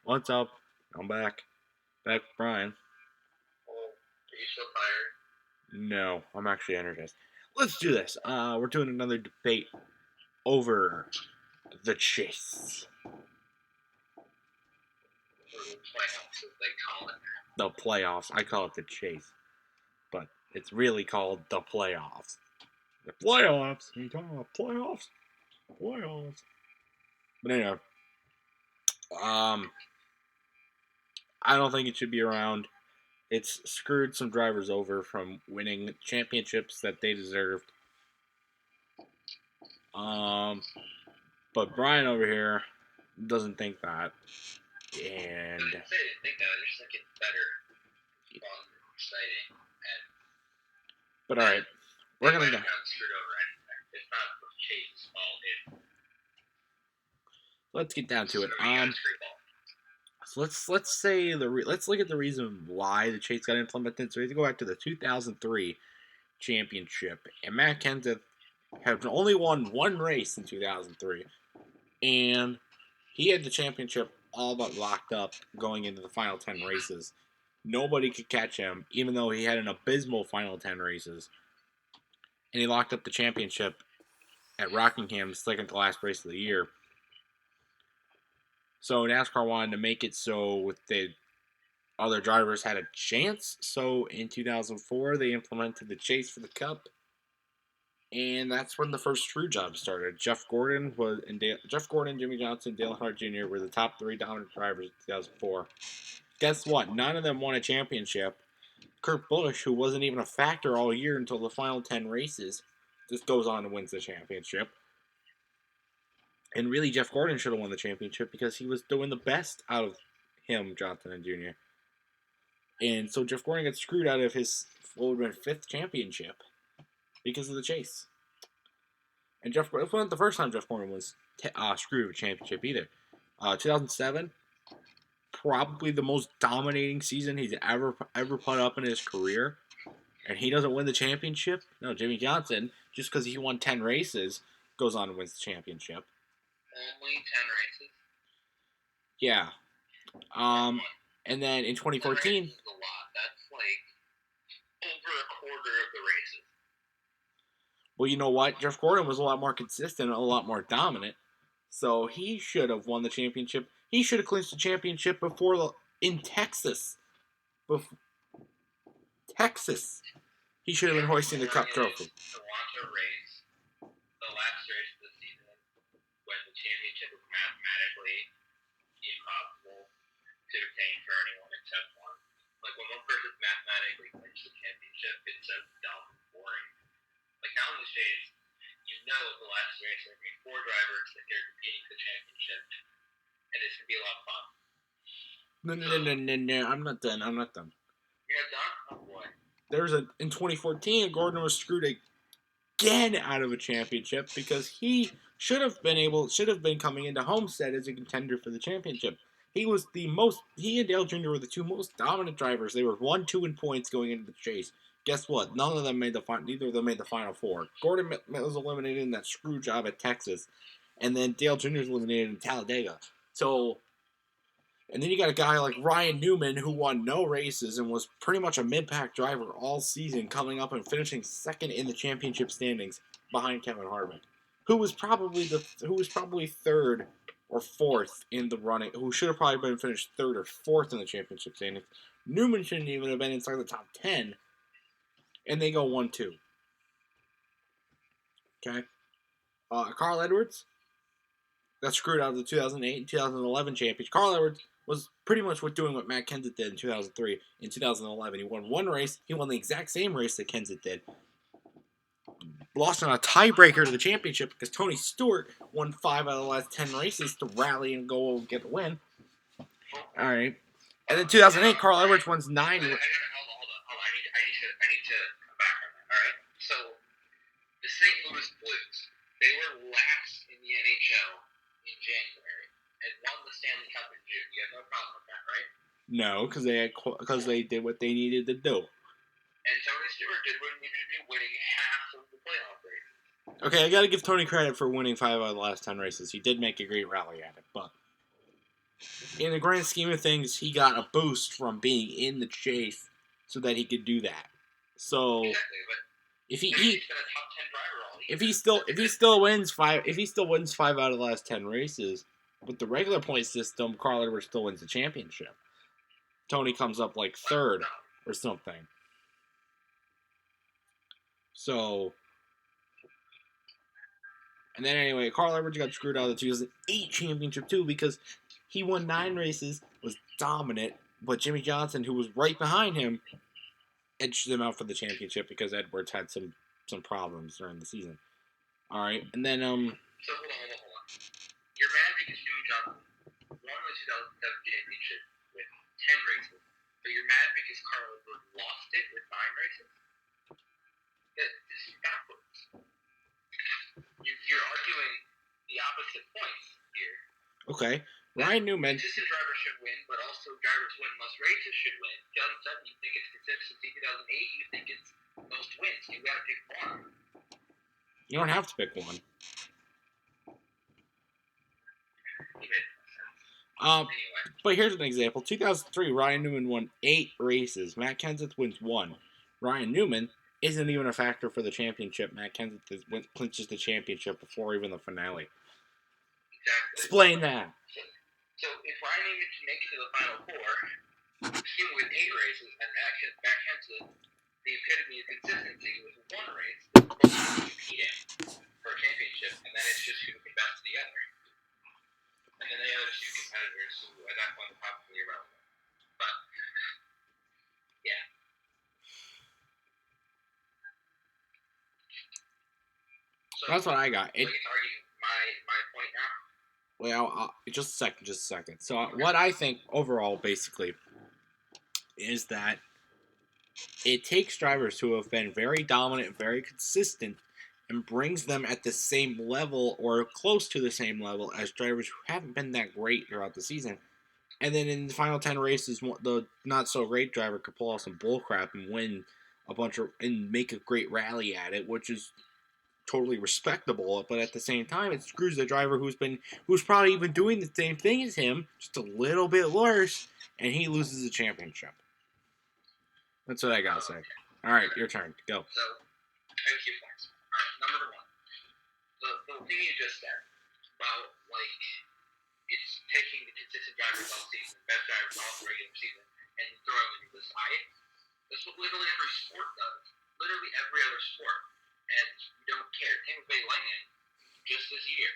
What's up? I'm back. Back with Brian. Oh, are you still tired? No, I'm actually energized. Let's do this. We're doing another debate over the chase. Or the playoffs, as they call it. The playoffs. I call it the chase. But it's really called the playoffs. The playoffs? Are you talking about playoffs? Playoffs. But anyway. I don't think it should be around. It's screwed some drivers over from winning championships that they deserved. But Brian over here doesn't think that. I And didn't say I didn't think that. I just think it's better, fun, exciting, and but all right, we're gonna go. Got screwed over anyway. It's not the Chase's fault. Let's get down to it. So let's say let's look at the reason why the chase got implemented. So we have to go back to the 2003 championship, and Matt Kenseth had only won one race in 2003, and he had the championship all but locked up going into the final 10 races. Nobody could catch him, even though he had an abysmal final 10 races. And he locked up the championship at Rockingham, second to last race of the year. So NASCAR wanted to make it so the other drivers had a chance. So in 2004, they implemented the chase for the Cup, and that's when the first screw job started. Jeff Gordon, Jimmy Johnson, Dale Earnhardt Jr. were the top three dominant drivers in 2004. Guess what? None of them won a championship. Kurt Busch, who wasn't even a factor all year until the final 10 races, just goes on and wins the championship. And really, Jeff Gordon should have won the championship because he was doing the best out of him, Johnson and Jr. And so Jeff Gordon got screwed out of his what would have been fifth championship because of the chase. And it wasn't the first time Jeff Gordon was screwed of a championship either. 2007, probably the most dominating season he's ever put up in his career. And he doesn't win the championship. No, Jimmy Johnson, just because he won 10 races, goes on and wins the championship. Only 10 races? Yeah. And then in 2014... 10 races is a lot. That's like over a quarter of the races. Well, you know what? Jeff Gordon was a lot more consistent, a lot more dominant. So he should have won the championship. He should have clinched the championship in Texas. Texas. He should have been hoisting the Cup trophy. To watch a race, the last race of the season, when the championship was mathematically impossible to obtain for anyone except one. Like when one person mathematically wins the championship, it's so dumb and boring. Like now in the States, you know the last race there are going to be four drivers that they're competing for the championship, and it's going to be a lot of fun. No, I'm not done. You're not done? Oh boy. In 2014, Gordon was screwed again out of a championship because he should have been coming into Homestead as a contender for the championship. He and Dale Jr. were the two most dominant drivers. They were 1, 2 in points going into the chase. Guess what? Neither of them made the final four. Gordon was eliminated in that screw job at Texas, and then Dale Jr. was eliminated in Talladega. And then you got a guy like Ryan Newman who won no races and was pretty much a mid-pack driver all season, coming up and finishing second in the championship standings behind Kevin Harvick, who was probably third or fourth in the running, who should have probably been finished third or fourth in the championship standings. Newman shouldn't even have been inside the top 10, and they go 1-2. Okay, Carl Edwards got screwed out of the 2008 and 2011 championship. Carl Edwards was pretty much doing what Matt Kenseth did in 2003. In 2011, he won one race. He won the exact same race that Kenseth did. Lost on a tiebreaker to the championship because Tony Stewart won 5 out of the last 10 races to rally and go get the win. All right. And then 2008, Carl Edwards wins 9. Hold on. I need to come back on that. All right. So the St. Louis Blues, they were last in the NHL in January and won the Stanley Cup in June. You have no problem with that, right? No, because they did what they needed to do. And Tony Stewart did what he needed to do, winning half of the playoff races. Okay, I got to give Tony credit for winning 5 out of the last 10 races. He did make a great rally at it, but in the grand scheme of things, he got a boost from being in the chase so that he could do that. So Exactly, but if he's been a top 10 driver all year. if he still wins five out of the last 10 races with the regular point system, Carl Edwards still wins the championship. Tony comes up like third or something. So, and then anyway, Carl Edwards got screwed out of the 2008 championship too because he won 9 races, was dominant, but Jimmy Johnson, who was right behind him, edged him out for the championship because Edwards had some problems during the season. All right, and then So hold on. Your mad because Jimmy Johnson won the 2007 championship with 10 races, but you're mad because Carl Edwards lost it with 9 races. This is backwards. You're arguing the opposite points here. Okay, Ryan Newman. Consistent drivers should win, but also drivers who win most races should win. 2007, you think it's consistency. 2008, you think it's most wins. You got to pick one. You don't have to pick one. Anyway. But here's an example. 2003, Ryan Newman won 8 races. Matt Kenseth wins 1. Ryan Newman isn't even a factor for the championship. Matt Kenseth clinches the championship before even the finale. Exactly. Explain that. So if Ryan Newman can make it to the final 4, him with 8 races, and Matt Kenseth, the epitome of consistency with 1 race, both competing for a championship, and then it's just who can best the other. And then the other 2 competitors who at that point are probably irrelevant. But, yeah. So, that's what I got. I can argue my point now. Well, just a second. So what I think overall, basically, is that it takes drivers who have been very dominant, very consistent, and brings them at the same level or close to the same level as drivers who haven't been that great throughout the season. And then in the final 10 races, the not so great driver could pull off some bullcrap and win a bunch of and make a great rally at it, which is totally respectable. But at the same time, it screws the driver who's probably even doing the same thing as him, just a little bit worse, and he loses the championship. That's what I gotta say. All right, your turn. Go. So, I have a few points. All right, number 1, the thing you just said about it's taking the consistent drivers all season, best drivers all regular season, and throwing them to the side. That's what literally every sport does. Literally every other sport. And you don't care. Tampa Bay Lightning, just this year,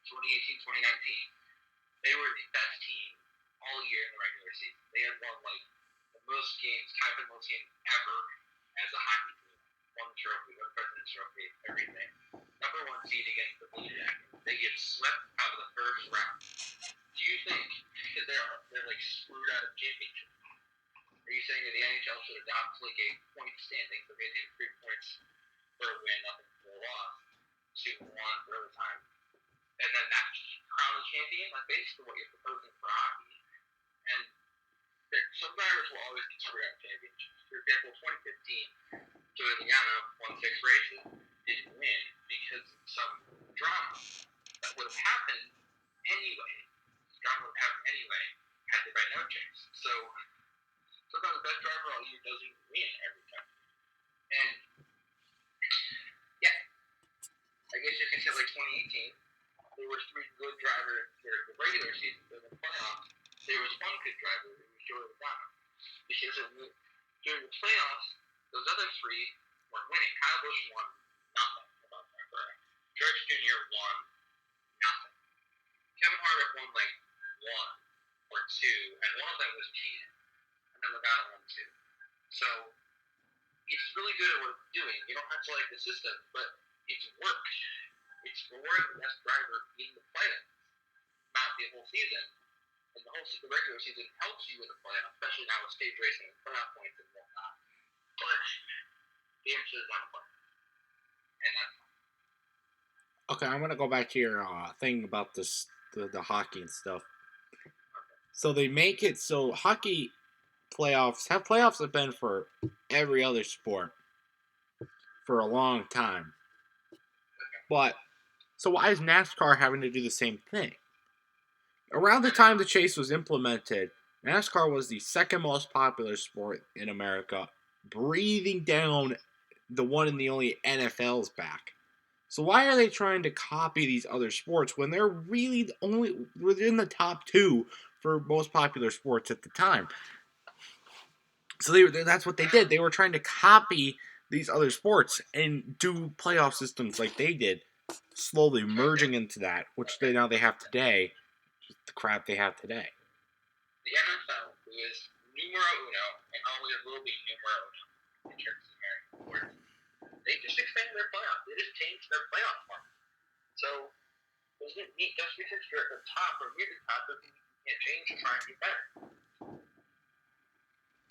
2018, 2019, they were the best team all year in the regular season. They had won the most games, tied for the most games ever as a hockey team. Won the trophy, won the President's Trophy, everything. Number 1 seed against the Blue Jackets. They get swept out of the first round. Do you think that they're screwed out of championship? Are you saying that the NHL should adopt a point standing, so they do 3 points for a win, nothing for a loss, 2-1 for overtime, and then that crown the champion? That's basically what you're proposing for hockey. And some drivers will always get screwed out of championships. For example, 2015, Joey Logano won 6 races, didn't win because of some drama that would have happened anyway. Drama would have happened anyway had they by no chance. So sometimes the best driver all year doesn't win every time. And yeah, I guess you can say 2018, there were 3 good drivers during the regular season, but in the playoffs, there was 1 good driver, it was Joey Logano. Because during the playoffs, those other 3 weren't winning. Kyle Busch won nothing about that, correct? George Jr. won nothing. Kevin Harvick won 1 or 2, and one of them was cheating. And then Logano won 2. So, it's really good at what it's doing. You don't have to like the system, but it's worked. It's rewarding the best driver in the playoffs, not the whole season. And the regular season helps you in the playoffs, especially now with stage racing and playoff points and whatnot. But the answer is not a play. And that's fine. Okay, I'm gonna go back to your thing about the hockey and stuff. So they make it so hockey playoffs have been for every other sport for a long time. But so why is NASCAR having to do the same thing? Around the time the chase was implemented, NASCAR was the second most popular sport in America, breathing down the one and the only NFL's back. So why are they trying to copy these other sports when they're really only within the top two for most popular sports at the time? So that's what they did. They were trying to copy these other sports and do playoff systems like they did, slowly merging into that, which they have today. Just the crap they have today. The NFL, who is numero uno and always will be numero uno in terms of American sports, they just expanded their playoffs. They just changed their playoff format. So doesn't mean just because you're at the top or near the top doesn't mean you can't change to try and get better.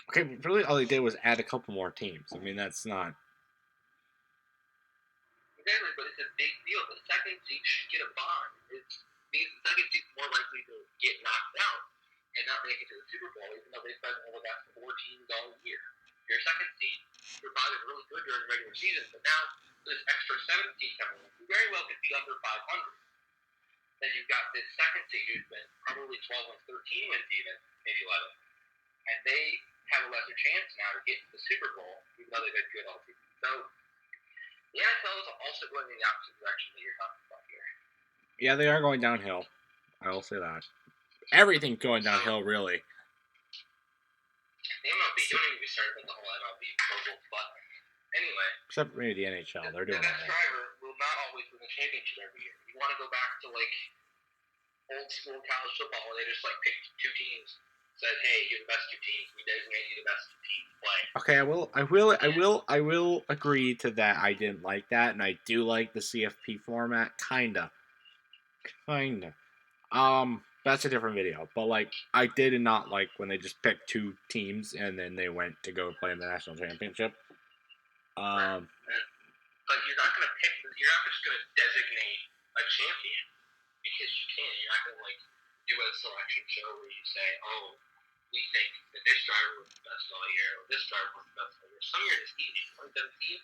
Okay, really all they did was add a couple more teams. I mean, that's not. Exactly, but it's a big deal. The second seed should get a bond. It means the second seed's more likely to get knocked out and not make it to the Super Bowl, even though they've been over that 4 teams all year. Your second seed, you're probably really good during the regular season, but now this extra 7 seed coming in, you very well could be under 500. Then you've got this second seed who's been probably 12 wins, 13 wins even, maybe 11. And they have a lesser chance now to get to the Super Bowl, even though they've been good all season. So the NFL is also going in the opposite direction that you're talking about here. Yeah, they are going downhill. I will say that. Everything's going downhill, really. The MLB, don't even be started with the whole MLB global, but anyway. Except maybe the NHL, they're doing the best that. driver will not always win the championship every year. You want to go back to like old school college football where they just like picked 2 teams, said, "Hey, you're the best 2 teams. We designate you the best 2 teams play." Okay, I will agree to that. I didn't like that, and I do like the CFP format, kinda. That's a different video. But like, I did not like when they just picked 2 teams and then they went to go play in the national championship. Right. But you're not gonna pick. You're not just gonna designate a champion because you can. You're not gonna like do a selection show where you say, "Oh, we think that this driver was the best all year, or this driver was the best all year." Some years it's easy. 2017,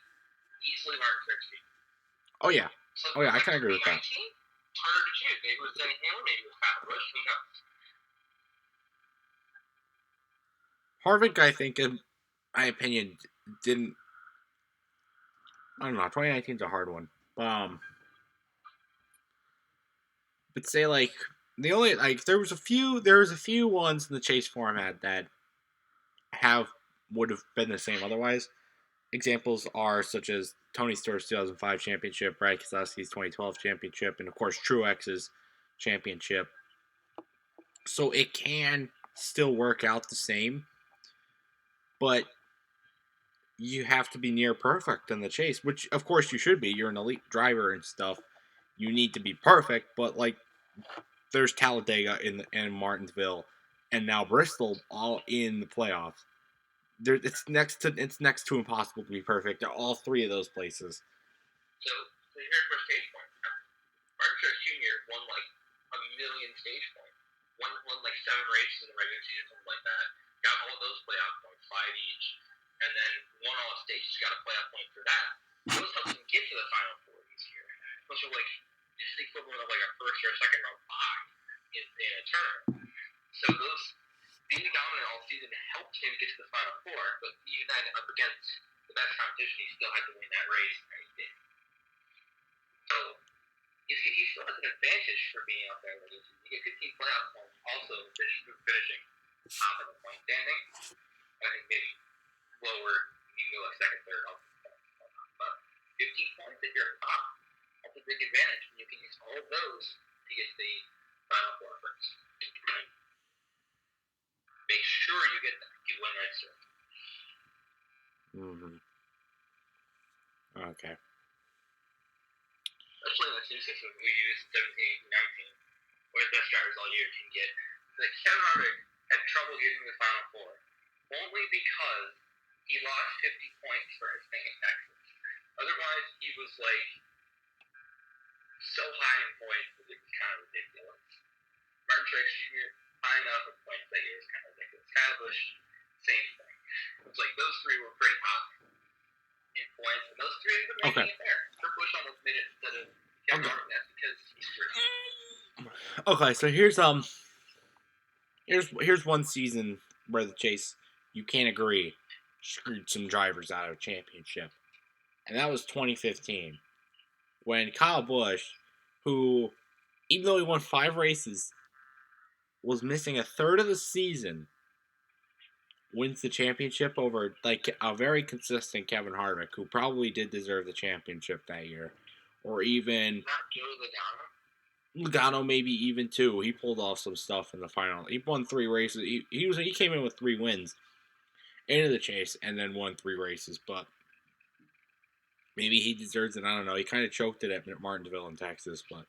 easily Martin Truex Jr. Oh yeah, So oh yeah, I can agree with that. It's harder to choose. Maybe it was Denny Hamlin, maybe it was Kyle Busch. Who knows? Harvick, I think, in my opinion, didn't. I don't know. 2019 is a hard one. But say like the only like there was a few ones in the chase format that would have been the same otherwise. Examples are such as Tony Stewart's 2005 championship, Brad Keselowski's 2012 championship, and of course Truex's championship. So it can still work out the same, but you have to be near perfect in the chase, which of course you should be. You're an elite driver and stuff. You need to be perfect, but like there's Talladega and Martinsville, and now Bristol all in the playoffs. It's next to impossible to be perfect at all 3 of those places. So here's where stage points come. Martin Truex Jr. won like a million stage points. Won like 7 races in the regular season, something like that. Got all those playoff points, 5 each, and then won all the stages. Got a playoff point for that. Those helped him get to the final 4 this year. Those are like this is the equivalent of like a first or a second round bye in a tournament. So those being dominant all season helped him get to the final 4, but even then, up against the best competition, he still had to win that race, and he did. So he still has an advantage for being out there. You get 15 playoff points, also finishing top of the point standing. I think maybe lower, you can go like second, third, but 15 points if you're top, that's a big advantage, and you can use all of those to get to the final 4 first. Make sure you get that. You win that circuit. Okay. Especially in the new system we use 17, 18, 19, where the best drivers all year can get. Like Kevin Harvick had trouble getting to the final 4, only because he lost 50 points for his thing in Texas. Otherwise, he was like so high in points that it was kind of ridiculous. Martin Truex Jr. high enough in points that year is kind of ridiculous. Kyle Busch, same thing. It's like those 3 were pretty high in points, and those 3 have been making it there. Kurt Busch almost made it instead of Kevin Harvick. That's because he's 3. Okay, so here's Here's one season where the Chase, you can't agree, screwed some drivers out of a championship, and that was 2015 when Kyle Busch, who even though he won 5 races, was missing a third of the season, wins the championship over like a very consistent Kevin Harvick, who probably did deserve the championship that year, or even Not Joey Logano. Logano, maybe even two. He pulled off some stuff in the final. He won 3 races. He came in with 3 wins into the Chase and then won 3 races. But maybe he deserves it. I don't know. He kind of choked it at Martinsville in Texas, but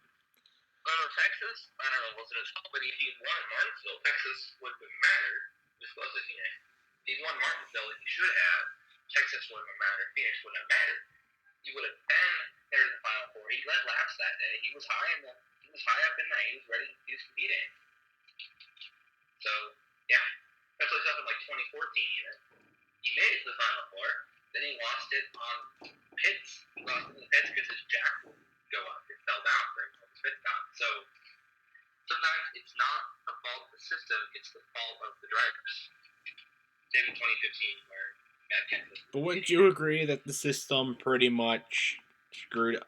Texas, I don't know, wasn't his fault, but if he won Martinsville, Texas wouldn't have mattered. This was a Phoenix. If he won Martinsville, like he should have, Texas wouldn't have mattered. Phoenix wouldn't have mattered. He would have been there in the Final Four. He led laps that day. He was high up in there. He was ready. He was competing. So yeah, that's what happened like 2014 even. He made it to the Final Four. Then he lost it on pits. He lost it in the pits because his jack would go up. It fell down for him when his pit stop. So sometimes it's not the fault of the system, it's the fault of the drivers. Same in 2015 where Matt Kenseth. But wouldn't you agree that the system pretty much screwed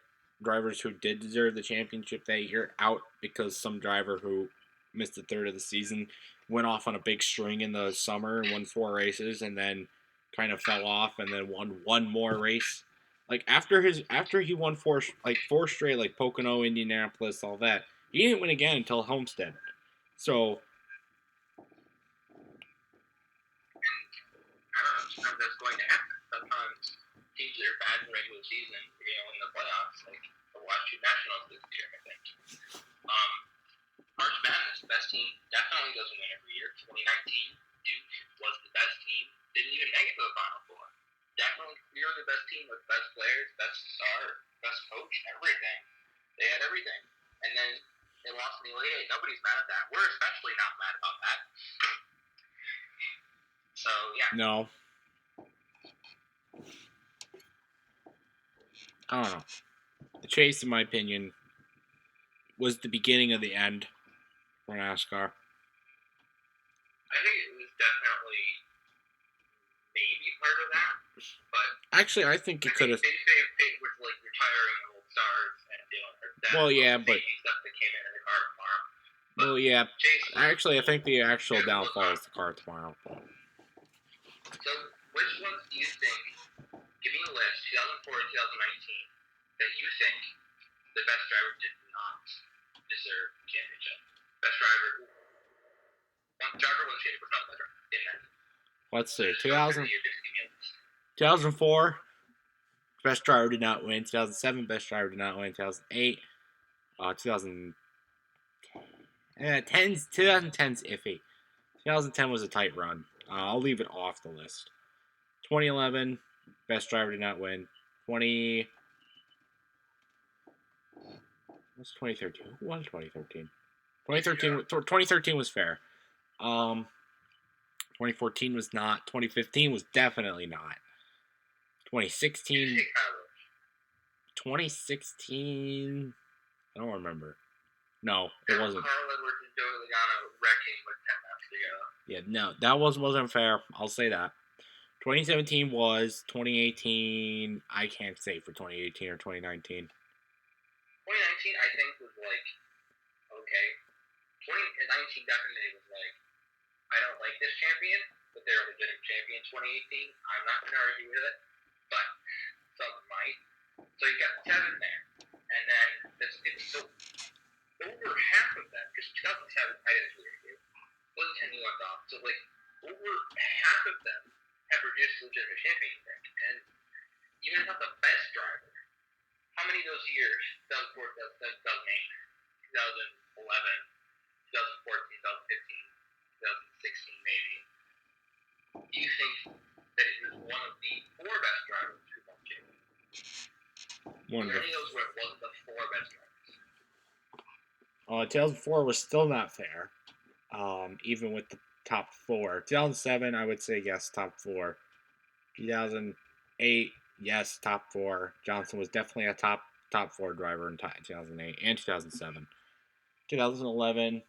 drivers who did deserve the championship that year out because some driver who missed a third of the season went off on a big string in the summer and won 4 races and then kind of fell off and then won one more race? Like after he won four straight, like Pocono, Indianapolis, all that, he didn't win again until Homestead. So I don't know, sometimes that's going to happen. Sometimes teams that are bad in the regular season, in the playoffs, like the Washington Nationals this year, I think. March Madness, the best team definitely doesn't win every year. 2019, Duke was the best team, didn't even make it to the Final Four. Definitely clearly the best team with best players, best star, best coach, everything. They had everything. And then they lost in the Elite Eight. Nobody's mad at that. We're especially not mad about that. So, yeah. no. I don't know. The Chase, in my opinion, was the beginning of the end for NASCAR. I think it was definitely maybe part of that, but actually, I think it could have. They with like retiring old stars and doing their Well, yeah, but stuff that came in the car tomorrow. Well, yeah. Chase, actually, I think the actual downfall is the car tomorrow. So, which ones do you think? Give me a list, 2004 and 2019, that you think the best driver did not deserve the championship. Best driver. One driver, one championship was not the driver. In that. Let's see. 2004, best driver did not win. 2007, best driver did not win. 2008, 2010's iffy. 2010 was a tight run. I'll leave it off the list. 2011, best driver did not win. What's 2013? Who won 2013? 2013 was fair. 2014 was not. 2015 was definitely not. 2016. 2016. I don't remember. No, it wasn't. Carl Edwards and Joey Logano wrecking with 10 laps to go. Yeah, no, that wasn't fair. I'll say that. 2017 was. 2018, I can't say for 2018 or 2019. 2019, I think, was like, okay. 2019 definitely was like, I don't like this champion, but they're a legitimate champion. 2018, I'm not going to argue with it, but some might. So you got 7 there. And then it's so over half of them, because 2007, I didn't really do, was 10 you left off. So, like, over half of them have produced legitimate champions. And even if not the best driver, how many of those years, 2004, 2007, 2008, 2011, 2014, 2015, 2016 maybe, do you think that it was one of the 4 best drivers who won championships? How many of those were one of the 4 best drivers? 2004 was still not fair, even with the top 4. 2007, I would say yes, top 4. 2008, yes, top 4. Johnson was definitely a top 4 driver in 2008 and 2007. 2011,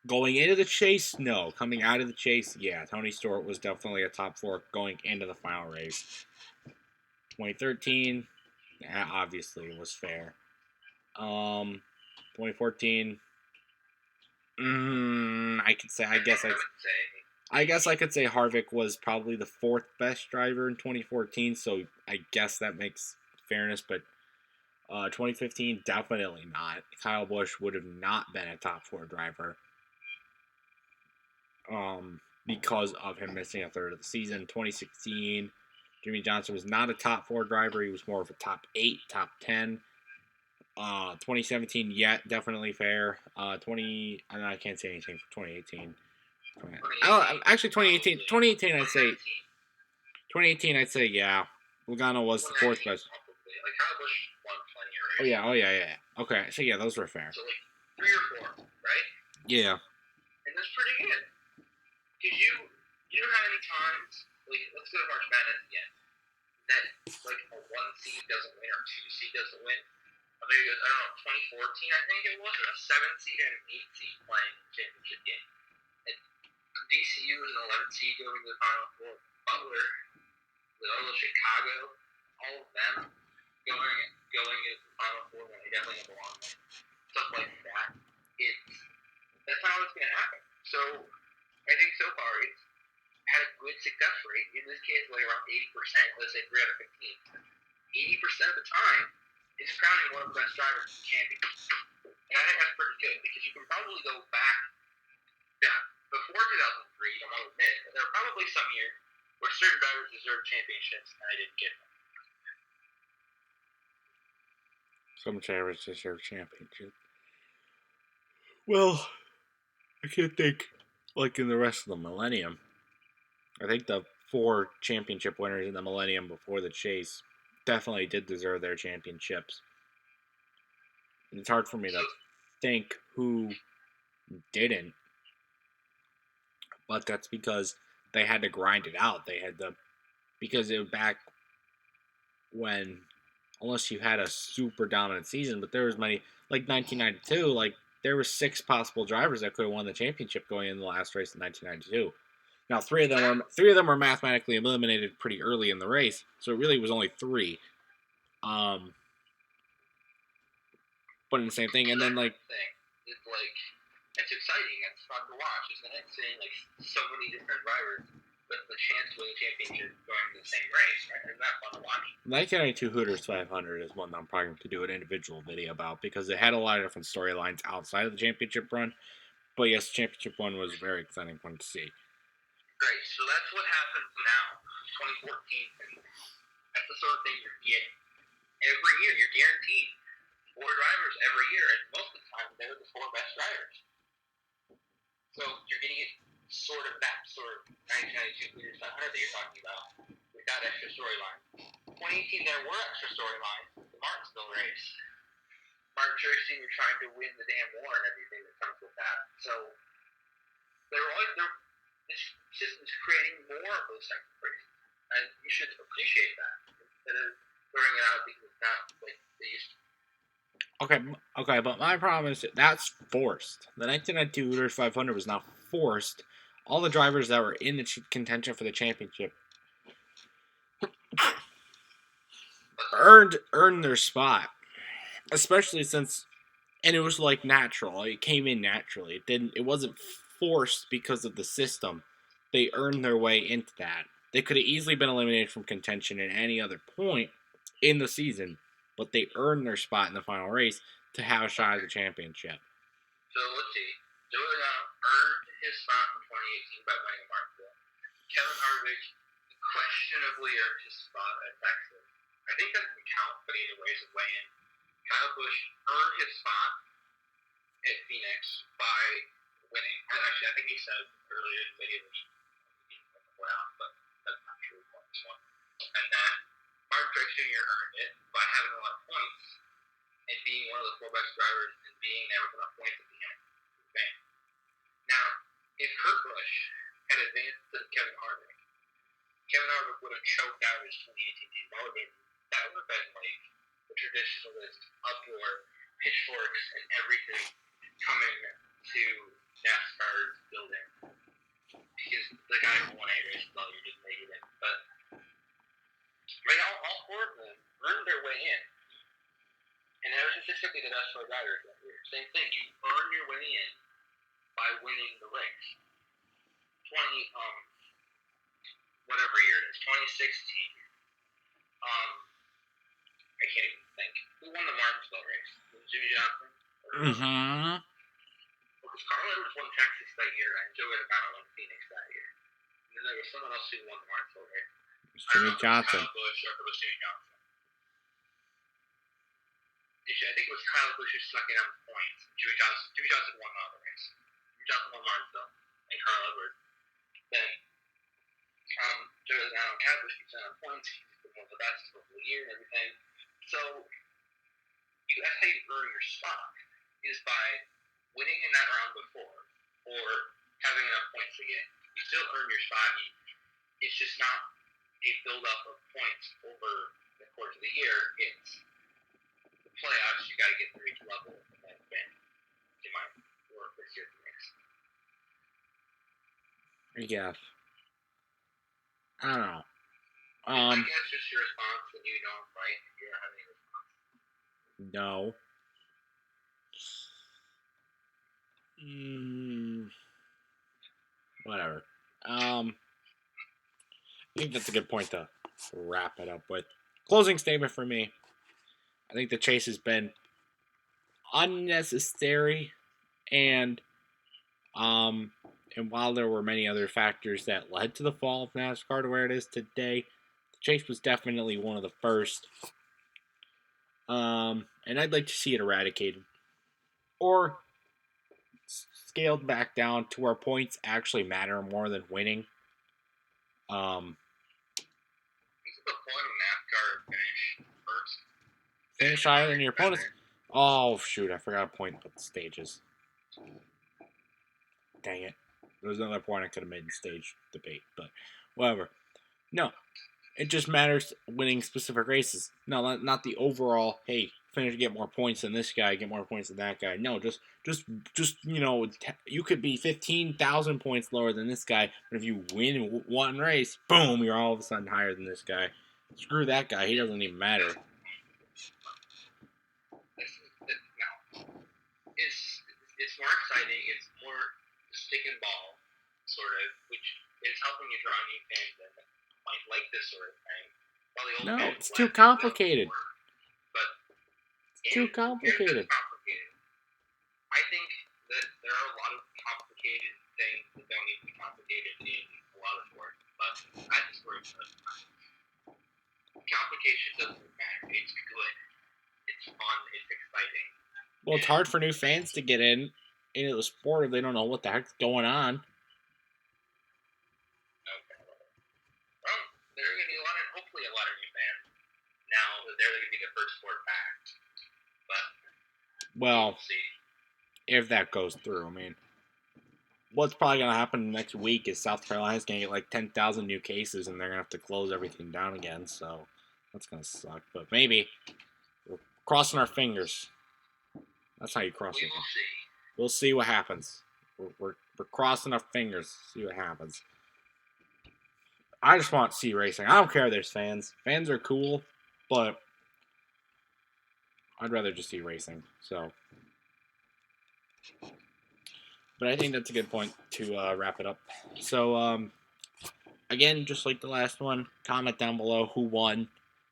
Going into the chase, no. Coming out of the chase, yeah. Tony Stewart was definitely a top 4 going into the final race. 2013, obviously was fair. 2014, I could say. I guess I could say Harvick was probably the 4th best driver in 2014. So I guess that makes fairness, but 2015 definitely not. Kyle Busch would have not been a top 4 driver. Because of him missing a third of the season. 2016, Jimmy Johnson was not a top 4 driver. He was more of a top 8, top 10. 2017, yeah, definitely fair. I can't say anything for 2018. Actually, 2018, I'd say, yeah. Logano was the 4th best. Like Kyle Busch won plenty of races. Oh yeah. Okay, so yeah, those were fair. So like 3 or 4, right? Yeah. And that's pretty good. Because you know how many times, like, let's go to March Madness again, that, like, a 1 seed doesn't win or 2 seed doesn't win. I mean, I don't know, 2014, I think it was, or a 7 seed and an 8 seed playing championship game. And DCU was an 11 seed going to the Final Four. Butler, Loyola, Chicago, all of them going into the Final Four when they definitely don't belong there. Stuff like that. That's not what's going to happen. So, I think so far it's had a good success rate. In this case, like around 80%, let's say 3 out of 15. 80% of the time, it's crowning one of the best drivers in the championship. And I think that's pretty good because you can probably go back, before 2003, you don't want to admit it, but there are probably some years where certain drivers deserve championships and I didn't get them. Some drivers deserve championship. Well, I can't think like in the rest of the millennium. I think the 4 championship winners in the millennium before the chase definitely did deserve their championships. It's hard for me to think who didn't, but that's because they had to grind it out. Because it was back when, unless you had a super dominant season, but there was many, like 1992, like there were 6 possible drivers that could have won the championship going in the last race in 1992. Now, 3 of them were mathematically eliminated pretty early in the race, so it really was only 3. But in the same thing, and then like it's like it's exciting. It's fun to watch, isn't it? Seeing like so many different drivers with the chance to win the championship going to the same race, right? Isn't that fun to watch? 1992 Hooters 500 is one that I'm probably going to do an individual video about because it had a lot of different storylines outside of the championship run. But yes, the championship one was very exciting fun to see. Great. So that's what happens now, 2014. That's the sort of thing you're getting. Every year, you're guaranteed 4 drivers every year, and most of the time, they're the 4 best drivers. So you're getting it sort of 1992 Hooters 500 that you're talking about without extra storylines. 2018, there were extra storylines. The Martinsville race. Martin Truex Sr. trying to win the damn war and everything that comes with that. So this system is creating more of those types of races, and you should appreciate that instead of throwing it out because it's not like they used to. Okay, but my problem is that's forced. The 1992 Hooters 500 was not forced. All the drivers that were in the contention for the championship earned their spot, especially since, and it was like natural. It came in naturally. It wasn't forced because of the system. They earned their way into that. They could have easily been eliminated from contention at any other point in the season, but they earned their spot in the final race to have a shot at the championship. So let's see. Joey Logano earned his spot in 2018 by winning a Martinsville. Kevin Harvick questionably earned his spot at Texas. I think that doesn't count, but either way, it's a weigh in. Kyle Busch earned his spot at Phoenix by winning. Actually, I think he said earlier in the video that he didn't win out, but that's not true for this one. And then Martin Truex Jr. earned it by having a lot of points and being one of the 4 best drivers and being there with enough points at the end. Okay. Now, if Kurt Busch had advanced to Kevin Harvick would have choked out his 2018 season. That would have been like the traditionalist uproar, pitchforks, and everything coming to NASCAR's building. Because the guy who won 8 races all year didn't make it in. But right now, all 4 of them earned their way in. And that was statistically the best 4 drivers that year. Same thing, you earn your way in by winning the race. whatever year it is, 2016. I can't even think. Who won the Martinsville race? Was it Jimmy Johnson? Mm-hmm. Because Carl Edwards won Texas that year, and Joe Edibano won Phoenix that year. And then there was someone else who won the Martinsville race. It's Jimmy Johnson. Kyle Busch or it was Jimmy Johnson. I think it was Kyle Busch who snuck in on the points. Jimmy Johnson won the other race. Jimmy Johnson won Martinsville, and Carl Edwards. Then Joe Edibano and Kyle Busch keeps on points. He's been one of the best for the year and everything. So that's how you earn your spot, is by winning in that round before or having enough points to get. You still earn your spot. It's just not a build-up of points over the course of the year. It's the playoffs. You got to get through each level and then you might work this year the next. Yeah. I don't know. I guess just your response when you don't fight if you don't have any response. No. Whatever. I think that's a good point to wrap it up with. Closing statement for me. I think the chase has been unnecessary, and while there were many other factors that led to the fall of NASCAR to where it is today, the chase was definitely one of the first. And I'd like to see it eradicated or scaled back down to where points actually matter more than winning. What's the point of NASCAR finish first? Finish higher than your opponents. Oh shoot! I forgot to point at the stages. Dang it! There was another point I could have made in stage debate, but whatever. No, it just matters winning specific races. No, not the overall. Hey, finish, get more points than this guy, get more points than that guy. No, just you could be 15,000 points lower than this guy, but if you win one race, boom, you're all of a sudden higher than this guy. Screw that guy. He doesn't even matter. It's more exciting. It's more stick and ball, sort of, which is helping you draw new fans that might like this sort of thing. No, it's too complicated. But it's too complicated. I think that there are a lot of complicated things that don't need to be complicated in a lot of sports, but I just worry about complication doesn't matter. It's good. It's fun. It's exciting. Well, it's hard for new fans to get into the sport if they don't know what the heck's going on. Okay. Well, there are going to be hopefully a lot of new fans now that they're going to be the first sport back. But well, we'll see. If that goes through, I mean, what's probably going to happen next week is South Carolina's going to get like 10,000 new cases, and they're going to have to close everything down again. So that's going to suck. But maybe we're crossing our fingers. That's how you cross your fingers. We'll see what happens. We're crossing our fingers. See what happens. I just want to see racing. I don't care if there's fans. Fans are cool, but I'd rather just see racing. So, but I think that's a good point to wrap it up. So, again, just like the last one, comment down below who won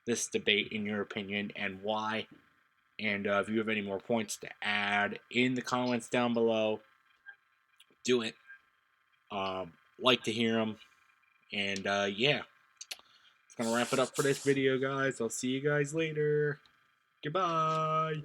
this debate in your opinion and why. And if you have any more points to add in the comments down below, do it. Like to hear them. And yeah, it's going to wrap it up for this video, guys. I'll see you guys later. Goodbye.